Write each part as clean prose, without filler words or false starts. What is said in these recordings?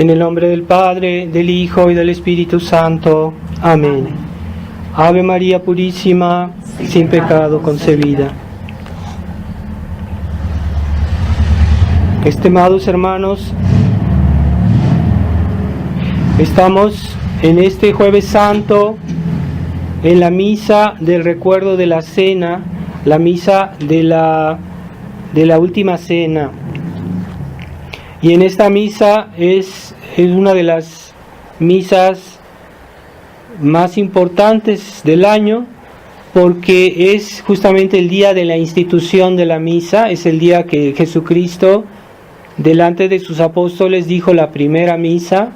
En el nombre del Padre, del Hijo y del Espíritu Santo. Amén. Ave María Purísima, sin pecado concebida. Estimados hermanos, estamos en este Jueves Santo en la misa del recuerdo de la cena, la misa de la última cena. Y en esta misa es una de las misas más importantes del año, porque es justamente el día de la institución de la misa, es el día que Jesucristo delante de sus apóstoles dijo la primera misa,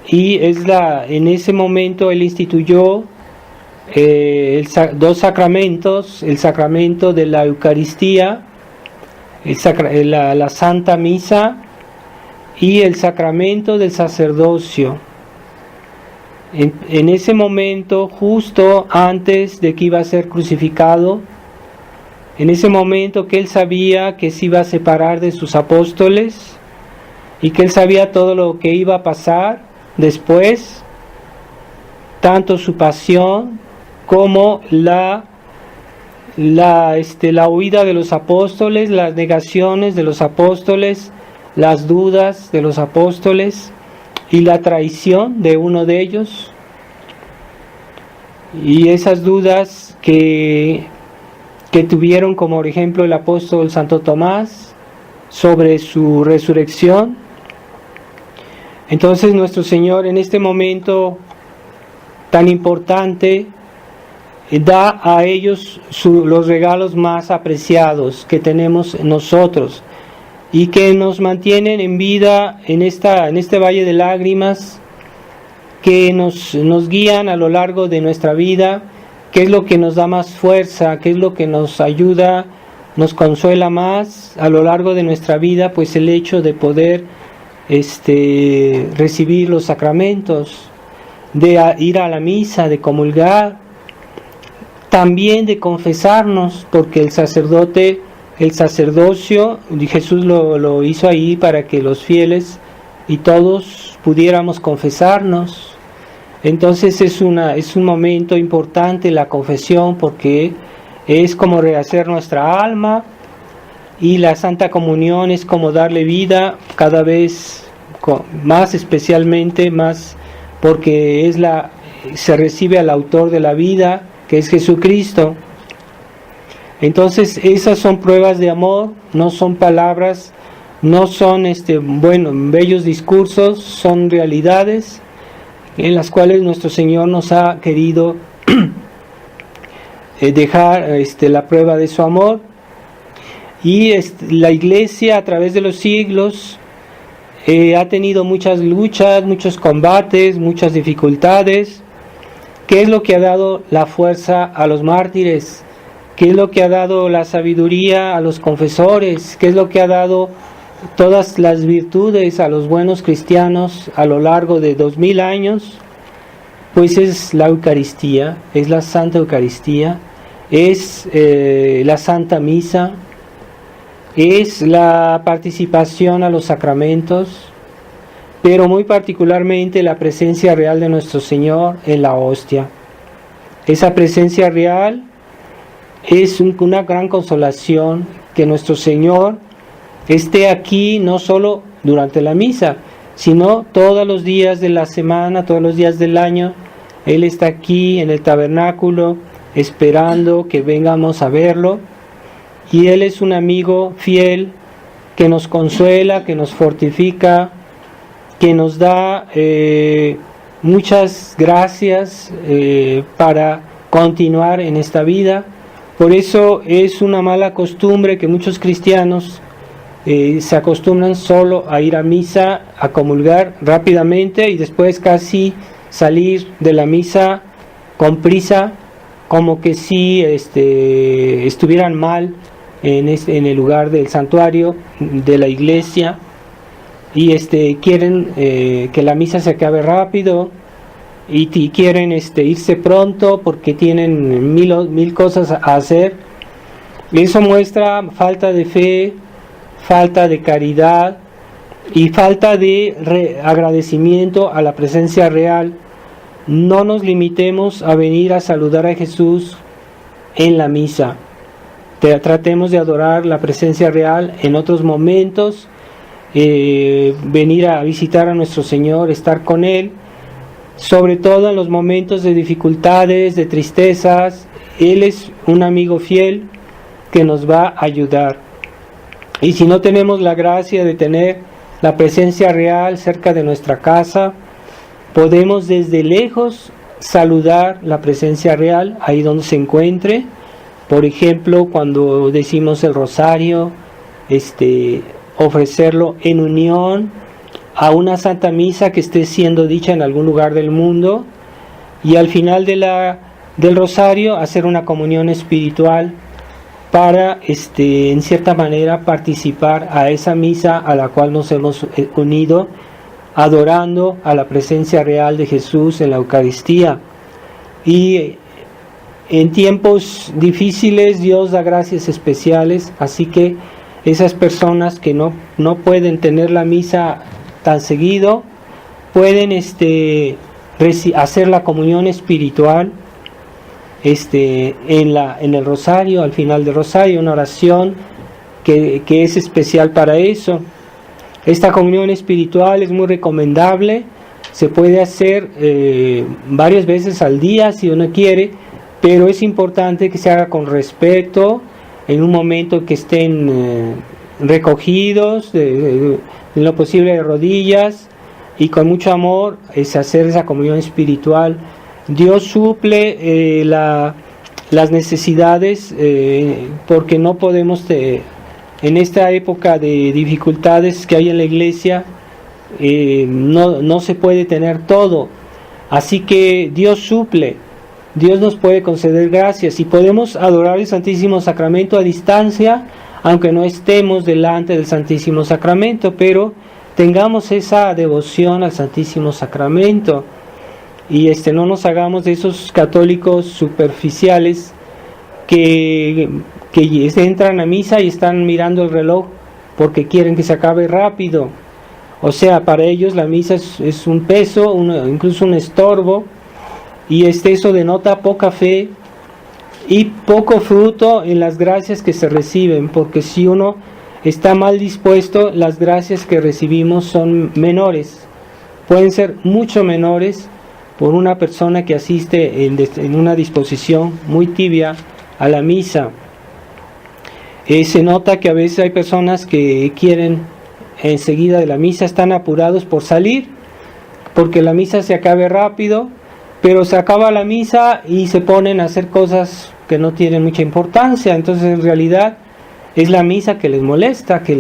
y en ese momento Él instituyó dos sacramentos, el sacramento de la Eucaristía, la Santa Misa, y el sacramento del sacerdocio. En ese momento, justo antes de que iba a ser crucificado, en ese momento que Él sabía que se iba a separar de sus apóstoles y que Él sabía todo lo que iba a pasar después, tanto su pasión como la huida de los apóstoles, las negaciones de los apóstoles, las dudas de los apóstoles y la traición de uno de ellos, y esas dudas que tuvieron, como por ejemplo el apóstol Santo Tomás sobre su resurrección. Entonces nuestro Señor en este momento tan importante da a ellos los regalos más apreciados que tenemos nosotros y que nos mantienen en vida en este valle de lágrimas, que nos guían a lo largo de nuestra vida, que es lo que nos da más fuerza, que es lo que nos ayuda, nos consuela más a lo largo de nuestra vida, pues el hecho de poder recibir los sacramentos, de ir a la misa, de comulgar, también de confesarnos, porque el sacerdocio, Jesús lo hizo ahí para que los fieles y todos pudiéramos confesarnos. Entonces es un momento importante la confesión, porque es como rehacer nuestra alma, y la Santa Comunión es como darle vida cada vez más, especialmente más porque se recibe al autor de la vida, que es Jesucristo. Entonces esas son pruebas de amor, no son palabras, no son bellos discursos, son realidades en las cuales nuestro Señor nos ha querido dejar la prueba de su amor. Y la Iglesia a través de los siglos ha tenido muchas luchas, muchos combates, muchas dificultades. ¿Qué es lo que ha dado la fuerza a los mártires? ¿Qué es lo que ha dado la sabiduría a los confesores? ¿Qué es lo que ha dado todas las virtudes a los buenos cristianos a lo largo de 2000 años? Pues es la Eucaristía, es la Santa Eucaristía, es la Santa Misa, es la participación a los sacramentos, pero muy particularmente la presencia real de nuestro Señor en la hostia. Esa presencia real es una gran consolación, que nuestro Señor esté aquí no solo durante la misa, sino todos los días de la semana, todos los días del año. Él está aquí en el tabernáculo esperando que vengamos a verlo, y Él es un amigo fiel que nos consuela, que nos fortifica, que nos da muchas gracias para continuar en esta vida. Por eso es una mala costumbre que muchos cristianos se acostumbran solo a ir a misa, a comulgar rápidamente y después casi salir de la misa con prisa, como que si estuvieran mal en el lugar del santuario de la iglesia, y quieren que la misa se acabe rápido, y quieren irse pronto porque tienen mil cosas a hacer. Eso muestra falta de fe, falta de caridad, y falta de agradecimiento a la presencia real, no nos limitemos a venir a saludar a Jesús en la misa. Tratemos de adorar la presencia real en otros momentos, venir a visitar a nuestro Señor, estar con Él, sobre todo en los momentos de dificultades, de tristezas. Él es un amigo fiel que nos va a ayudar. Y si no tenemos la gracia de tener la presencia real cerca de nuestra casa, podemos desde lejos saludar la presencia real ahí donde se encuentre. Por ejemplo, cuando decimos el rosario, ofrecerlo en unión a una santa misa que esté siendo dicha en algún lugar del mundo, y al final del rosario hacer una comunión espiritual para en cierta manera participar a esa misa a la cual nos hemos unido, adorando a la presencia real de Jesús en la Eucaristía. Y en tiempos difíciles Dios da gracias especiales, así que esas personas que no pueden tener la misa tan seguido, pueden hacer la comunión espiritual en el rosario, al final del rosario, una oración que es especial para eso. Esta comunión espiritual es muy recomendable, se puede hacer varias veces al día si uno quiere, pero es importante que se haga con respeto, en un momento que estén recogidos, en lo posible de rodillas, y con mucho amor hacer esa comunión espiritual. Dios suple las necesidades, porque no podemos, en esta época de dificultades que hay en la iglesia, no se puede tener todo, así que Dios suple. Dios nos puede conceder gracias y podemos adorar el Santísimo Sacramento a distancia, aunque no estemos delante del Santísimo Sacramento, pero tengamos esa devoción al Santísimo Sacramento y no nos hagamos de esos católicos superficiales que entran a misa y están mirando el reloj porque quieren que se acabe rápido. O sea, para ellos la misa es un peso, incluso un estorbo. Y eso denota poca fe y poco fruto en las gracias que se reciben, porque si uno está mal dispuesto, las gracias que recibimos son menores, pueden ser mucho menores por una persona que asiste en una disposición muy tibia a la misa. Se nota que a veces hay personas que quieren enseguida de la misa, están apurados por salir, porque la misa se acabe rápido, pero se acaba la misa y se ponen a hacer cosas que no tienen mucha importancia. Entonces en realidad es la misa que les molesta, que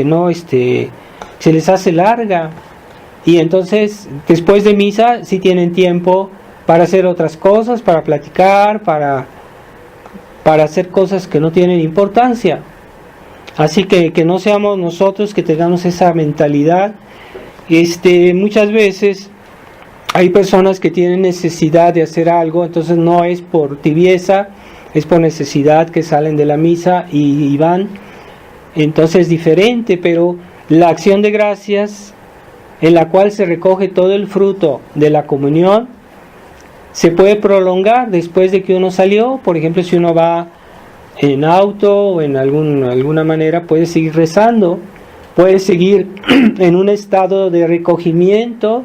no se les hace larga, y entonces después de misa sí tienen tiempo para hacer otras cosas, para platicar, para hacer cosas que no tienen importancia. Así que no seamos nosotros que tengamos esa mentalidad. Muchas veces hay personas que tienen necesidad de hacer algo, entonces no es por tibieza, es por necesidad que salen de la misa y van. Entonces es diferente, pero la acción de gracias, en la cual se recoge todo el fruto de la comunión, se puede prolongar después de que uno salió. Por ejemplo, si uno va en auto o en alguna manera, puede seguir rezando, puede seguir en un estado de recogimiento,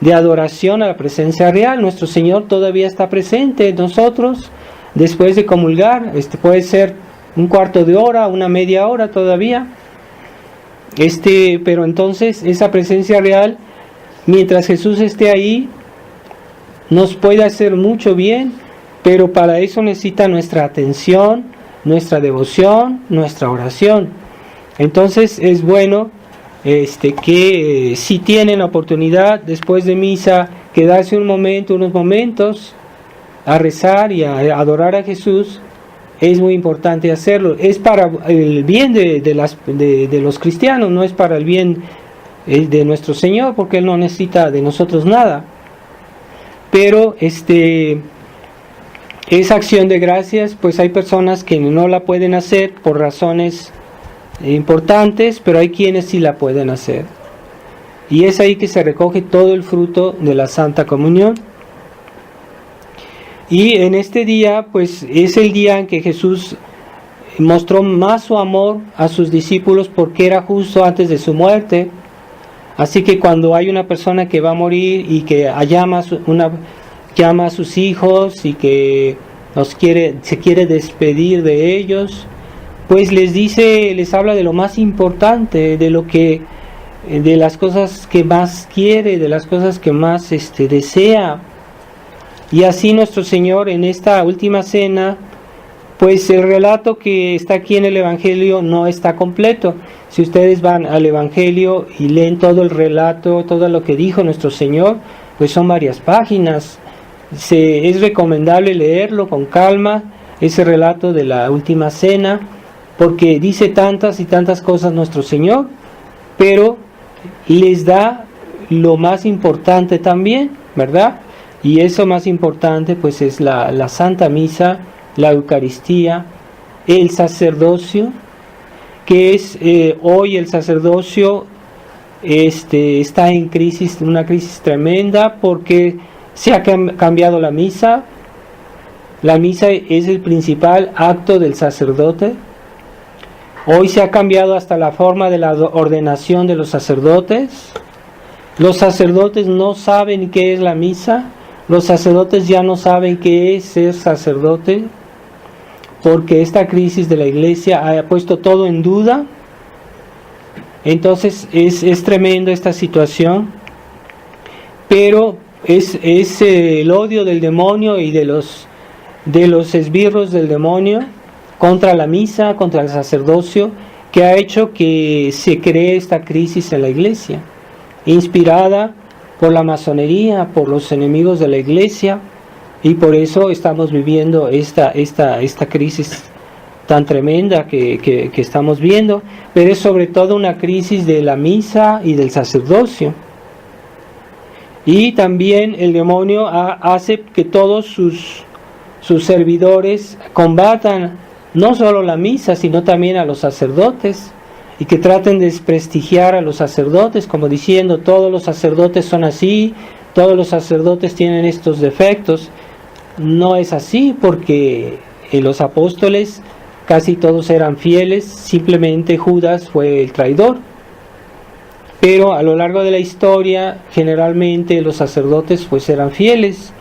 de adoración a la presencia real. Nuestro Señor todavía está presente en nosotros después de comulgar. Puede ser un cuarto de hora, una media hora todavía. Pero entonces esa presencia real, mientras Jesús esté ahí, nos puede hacer mucho bien, pero para eso necesita nuestra atención, nuestra devoción, nuestra oración. Entonces es bueno que si tienen la oportunidad después de misa quedarse unos momentos a rezar y a adorar a Jesús, es muy importante hacerlo. Es para el bien de los cristianos, no es para el bien de nuestro Señor, porque Él no necesita de nosotros nada. Pero esa acción de gracias, pues hay personas que no la pueden hacer por razones importantes, pero hay quienes sí la pueden hacer. Y es ahí que se recoge todo el fruto de la Santa Comunión. Y en este día, pues es el día en que Jesús mostró más su amor a sus discípulos, porque era justo antes de su muerte. Así que cuando hay una persona que va a morir y que llama a sus hijos y que se quiere despedir de ellos, pues les habla de lo más importante, de las cosas que más quiere, de las cosas que más desea. Y así nuestro Señor en esta última cena, pues el relato que está aquí en el Evangelio no está completo. Si ustedes van al Evangelio y leen todo el relato, todo lo que dijo nuestro Señor, pues son varias páginas. Es recomendable leerlo con calma, ese relato de la última cena, porque dice tantas y tantas cosas nuestro Señor, pero les da lo más importante también, ¿verdad? Y eso más importante pues es la Santa Misa, la Eucaristía, el sacerdocio, que es hoy el sacerdocio está en crisis, una crisis tremenda, porque se ha cambiado la misa. La misa es el principal acto del sacerdote. Hoy se ha cambiado hasta la forma de la ordenación de los sacerdotes. Los sacerdotes no saben qué es la misa. Los sacerdotes ya no saben qué es ser sacerdote, porque esta crisis de la Iglesia ha puesto todo en duda. Entonces es tremendo esta situación, pero es el odio del demonio y de los esbirros del demonio contra la misa, contra el sacerdocio, que ha hecho que se cree esta crisis en la Iglesia, inspirada por la masonería, por los enemigos de la Iglesia, y por eso estamos viviendo esta crisis tan tremenda que estamos viendo, pero es sobre todo una crisis de la misa y del sacerdocio. Y también el demonio hace que todos sus servidores combatan no solo la misa, sino también a los sacerdotes, y que traten de desprestigiar a los sacerdotes, como diciendo, todos los sacerdotes son así, todos los sacerdotes tienen estos defectos. No es así, porque los apóstoles casi todos eran fieles, simplemente Judas fue el traidor. Pero a lo largo de la historia, generalmente los sacerdotes pues eran fieles.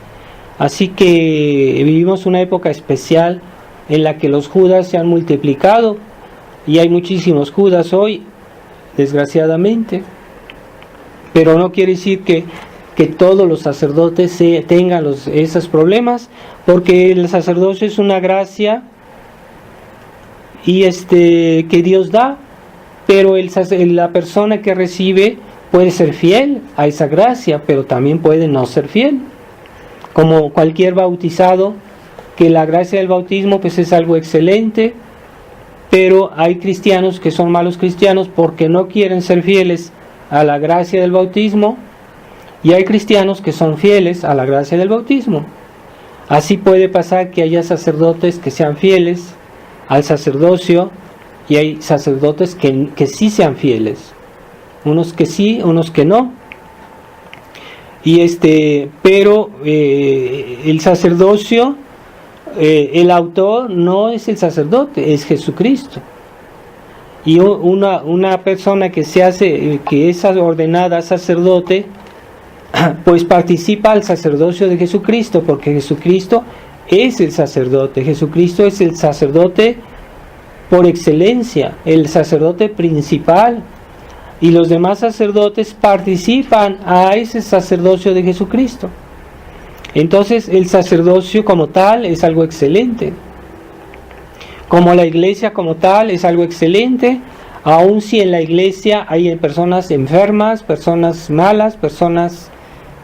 Así que vivimos una época especial en la que los Judas se han multiplicado, y hay muchísimos Judas hoy, desgraciadamente. Pero no quiere decir que todos los sacerdotes tengan esos problemas, porque el sacerdocio es una gracia y que Dios da, pero la persona que recibe puede ser fiel a esa gracia, pero también puede no ser fiel, como cualquier bautizado, que la gracia del bautismo pues es algo excelente, pero hay cristianos que son malos cristianos porque no quieren ser fieles a la gracia del bautismo, y hay cristianos que son fieles a la gracia del bautismo. Así puede pasar que haya sacerdotes que sean fieles al sacerdocio, y hay sacerdotes que sí sean fieles, unos que sí, unos que no. Pero el sacerdocio, el autor no es el sacerdote, es Jesucristo. Y una persona que es ordenada sacerdote, pues participa al sacerdocio de Jesucristo, porque Jesucristo es el sacerdote. Jesucristo es el sacerdote por excelencia, el sacerdote principal, y los demás sacerdotes participan a ese sacerdocio de Jesucristo. Entonces el sacerdocio como tal es algo excelente, como la iglesia como tal es algo excelente, aun si en la iglesia hay personas enfermas, personas malas, personas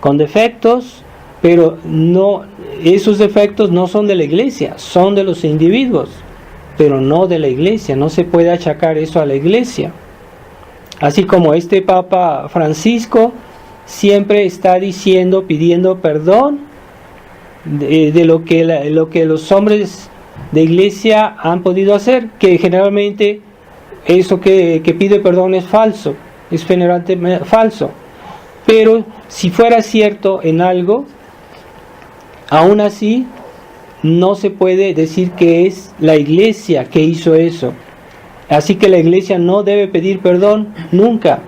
con defectos, pero no, esos defectos no son de la iglesia, son de los individuos, pero no de la iglesia. No se puede achacar eso a la iglesia. Así como Papa Francisco siempre está pidiendo perdón de lo que los hombres de iglesia han podido hacer, que generalmente eso que pide perdón es falso, es generalmente falso. Pero si fuera cierto en algo, aún así no se puede decir que es la iglesia que hizo eso. Así que la iglesia no debe pedir perdón nunca.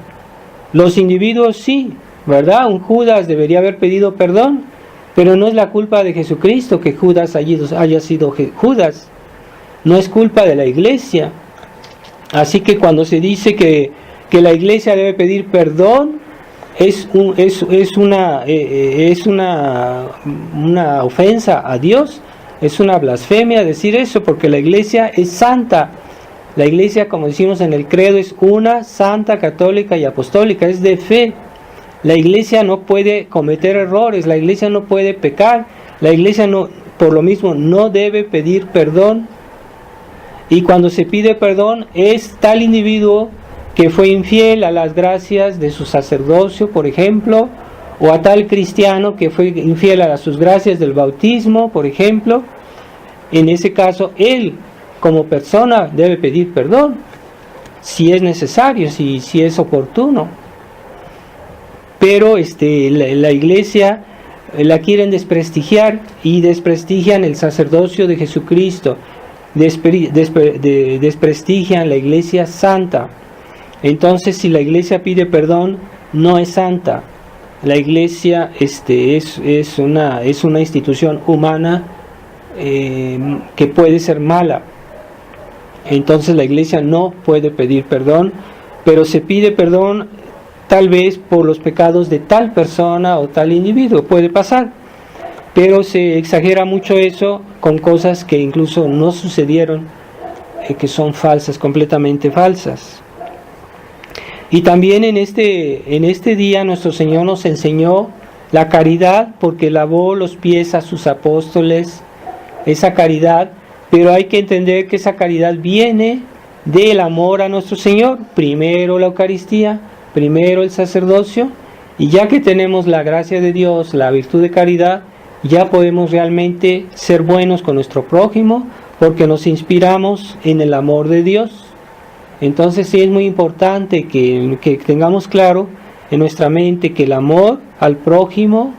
Los individuos sí, ¿verdad? Un Judas debería haber pedido perdón, pero no es la culpa de Jesucristo que Judas haya sido Judas. No es culpa de la iglesia. Así que cuando se dice que la iglesia debe pedir perdón, es una ofensa a Dios, es una blasfemia decir eso, porque la iglesia es santa. La iglesia, como decimos en el credo, es una, santa, católica y apostólica, es de fe. La iglesia no puede cometer errores, la iglesia no puede pecar, la iglesia no, por lo mismo no debe pedir perdón. Y cuando se pide perdón es tal individuo que fue infiel a las gracias de su sacerdocio, por ejemplo, o a tal cristiano que fue infiel a sus gracias del bautismo, por ejemplo. En ese caso, él como persona debe pedir perdón, si es necesario, si es oportuno. Pero la iglesia la quieren desprestigiar y desprestigian el sacerdocio de Jesucristo, desprestigian la iglesia santa. Entonces, si la iglesia pide perdón, no es santa. La iglesia es una institución humana que puede ser mala. Entonces la iglesia no puede pedir perdón, pero se pide perdón tal vez por los pecados de tal persona o tal individuo, puede pasar. Pero se exagera mucho eso con cosas que incluso no sucedieron, que son falsas, completamente falsas. Y también en este día nuestro Señor nos enseñó la caridad, porque lavó los pies a sus apóstoles, esa caridad, pero hay que entender que esa caridad viene del amor a nuestro Señor. Primero la Eucaristía, primero el sacerdocio, y ya que tenemos la gracia de Dios, la virtud de caridad, ya podemos realmente ser buenos con nuestro prójimo, porque nos inspiramos en el amor de Dios. Entonces sí es muy importante que tengamos claro en nuestra mente que el amor al prójimo,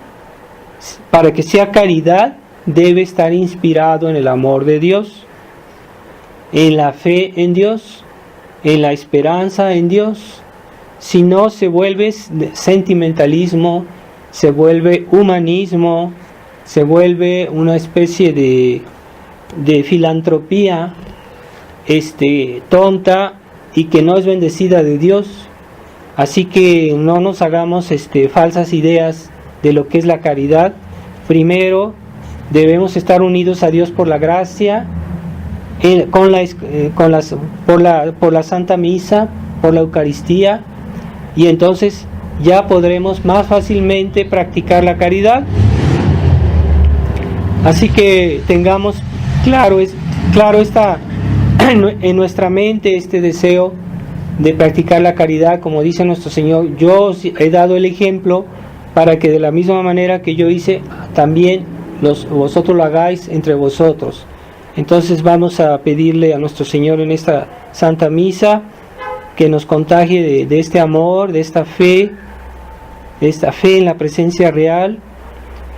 para que sea caridad, debe estar inspirado en el amor de Dios, en la fe en Dios, en la esperanza en Dios. Si no, se vuelve sentimentalismo, se vuelve humanismo, se vuelve una especie de filantropía tonta y que no es bendecida de Dios. Así que no nos hagamos falsas ideas de lo que es la caridad. Primero debemos estar unidos a Dios por la gracia, por la Santa Misa, por la Eucaristía, y entonces ya podremos más fácilmente practicar la caridad. Así que tengamos claro está en nuestra mente este deseo de practicar la caridad, como dice nuestro Señor. Yo os he dado el ejemplo para que de la misma manera que yo hice, también vosotros lo hagáis entre vosotros. Entonces vamos a pedirle a nuestro Señor en esta Santa Misa que nos contagie de este amor, de esta fe en la presencia real,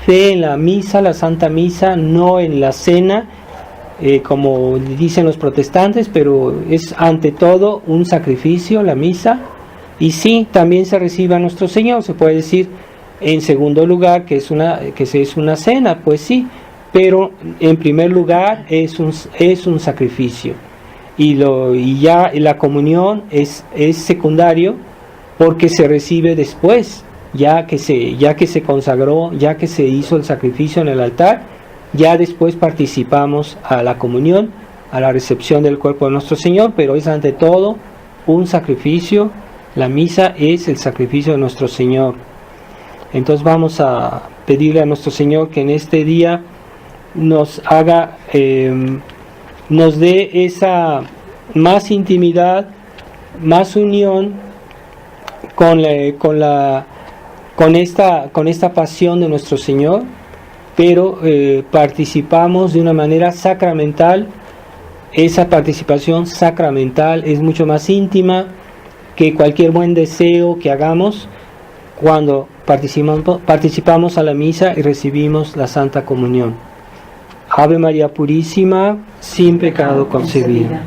fe en la misa, la Santa Misa, no en la cena, como dicen los protestantes, pero es ante todo un sacrificio la misa. Y sí, también se recibe a nuestro Señor, se puede decir en segundo lugar que es una cena, pues sí, pero en primer lugar es un sacrificio. Y ya la comunión es secundario, porque se recibe después, ya que se consagró, ya que se hizo el sacrificio en el altar, ya después participamos a la comunión, a la recepción del cuerpo de nuestro Señor, pero es ante todo un sacrificio. La misa es el sacrificio de nuestro Señor. Entonces vamos a pedirle a nuestro Señor que en este día nos dé esa más intimidad, más unión con esta pasión de nuestro Señor, pero participamos de una manera sacramental esa participación sacramental es mucho más íntima que cualquier buen deseo que hagamos cuando participamos a la misa y recibimos la Santa Comunión. Ave María Purísima, sin pecado concebida.